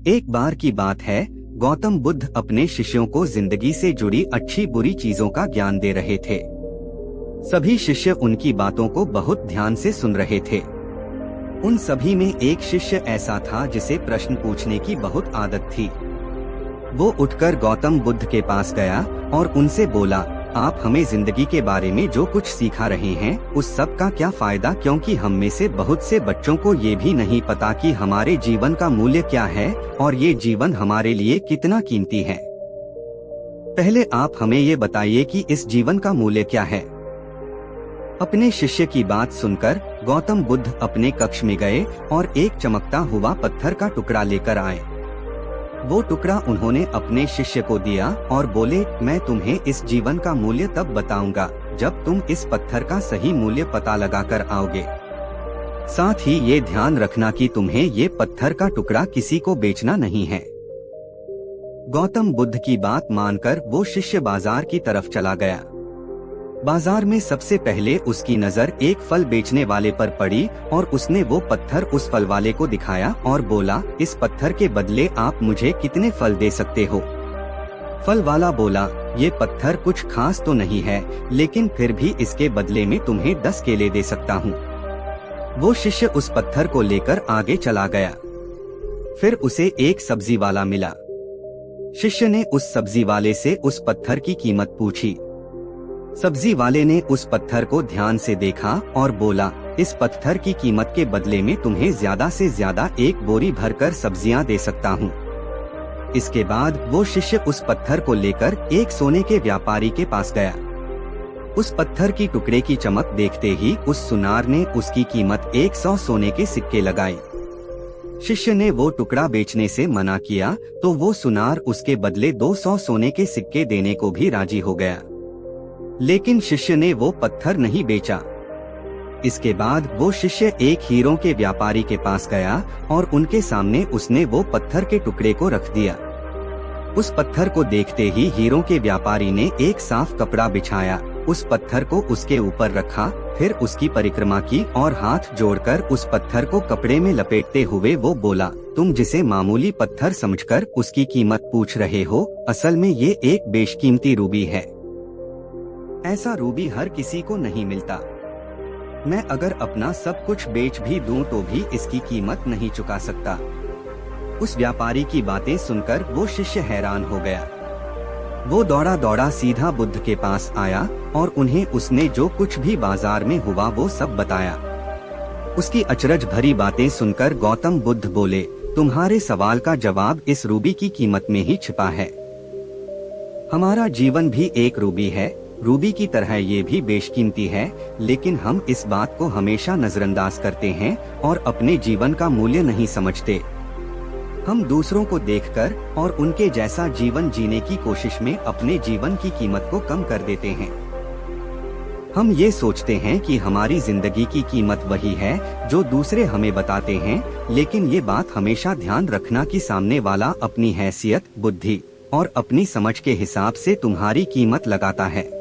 एक बार की बात है, गौतम बुद्ध अपने शिष्यों को जिंदगी से जुड़ी अच्छी बुरी चीजों का ज्ञान दे रहे थे। सभी शिष्य उनकी बातों को बहुत ध्यान से सुन रहे थे। उन सभी में एक शिष्य ऐसा था जिसे प्रश्न पूछने की बहुत आदत थी। वो उठकर गौतम बुद्ध के पास गया और उनसे बोला, आप हमें जिंदगी के बारे में जो कुछ सिखा रहे हैं उस सब का क्या फायदा, क्योंकि हम में से बहुत से बच्चों को ये भी नहीं पता कि हमारे जीवन का मूल्य क्या है और ये जीवन हमारे लिए कितना कीमती है। पहले आप हमें ये बताइए कि इस जीवन का मूल्य क्या है। अपने शिष्य की बात सुनकर गौतम बुद्ध अपने कक्ष में गए और एक चमकता हुआ पत्थर का टुकड़ा लेकर आए। वो टुकड़ा उन्होंने अपने शिष्य को दिया और बोले, मैं तुम्हें इस जीवन का मूल्य तब बताऊंगा जब तुम इस पत्थर का सही मूल्य पता लगाकर आओगे। साथ ही ये ध्यान रखना कि तुम्हें ये पत्थर का टुकड़ा किसी को बेचना नहीं है। गौतम बुद्ध की बात मानकर वो शिष्य बाजार की तरफ चला गया। बाजार में सबसे पहले उसकी नजर एक फल बेचने वाले पर पड़ी और उसने वो पत्थर उस फल वाले को दिखाया और बोला, इस पत्थर के बदले आप मुझे कितने फल दे सकते हो। फल वाला बोला, ये पत्थर कुछ खास तो नहीं है, लेकिन फिर भी इसके बदले में तुम्हें 10 केले दे सकता हूँ। वो शिष्य उस पत्थर को लेकर आगे चला गया। फिर उसे एक सब्जी वाला मिला। शिष्य ने उस सब्जी वाले से उस पत्थर की कीमत पूछी। सब्जी वाले ने उस पत्थर को ध्यान से देखा और बोला, इस पत्थर की कीमत के बदले में तुम्हें ज्यादा से ज्यादा एक बोरी भरकर सब्जियां दे सकता हूँ। इसके बाद वो शिष्य उस पत्थर को लेकर एक सोने के व्यापारी के पास गया। उस पत्थर की टुकड़े की चमक देखते ही उस सुनार ने उसकी कीमत 100 सोने के सिक्के लगाई। शिष्य ने वो टुकड़ा बेचने से मना किया तो वो सुनार उसके बदले 200 सोने के सिक्के देने को भी राजी हो गया, लेकिन शिष्य ने वो पत्थर नहीं बेचा। इसके बाद वो शिष्य एक हीरों के व्यापारी के पास गया और उनके सामने उसने वो पत्थर के टुकड़े को रख दिया। उस पत्थर को देखते ही हीरों के व्यापारी ने एक साफ कपड़ा बिछाया, उस पत्थर को उसके ऊपर रखा, फिर उसकी परिक्रमा की और हाथ जोड़कर उस पत्थर को कपड़े में लपेटते हुए वो बोला, तुम जिसे मामूली पत्थर समझकर उसकी कीमत पूछ रहे हो, असल में ये एक बेशकीमती रूबी है। ऐसा रूबी हर किसी को नहीं मिलता। मैं अगर अपना सब कुछ बेच भी दूं तो भी इसकी कीमत नहीं चुका सकता। उस व्यापारी की बातें सुनकर वो शिष्य हैरान हो गया। वो दौड़ा दौड़ा सीधा बुद्ध के पास आया और उन्हें उसने जो कुछ भी बाजार में हुआ वो सब बताया। उसकी अचरज भरी बातें सुनकर गौतम बुद्ध बोले, तुम्हारे सवाल का जवाब इस रूबी की कीमत में ही छिपा है। हमारा जीवन भी एक रूबी है, रूबी की तरह ये भी बेशकीमती है, लेकिन हम इस बात को हमेशा नजरअंदाज करते हैं और अपने जीवन का मूल्य नहीं समझते। हम दूसरों को देखकर और उनके जैसा जीवन जीने की कोशिश में अपने जीवन की कीमत को कम कर देते हैं। हम ये सोचते हैं कि हमारी जिंदगी की कीमत वही है जो दूसरे हमें बताते हैं, लेकिन ये बात हमेशा ध्यान रखना कि सामने वाला अपनी हैसियत, बुद्धि और अपनी समझ के हिसाब से तुम्हारी कीमत लगाता है।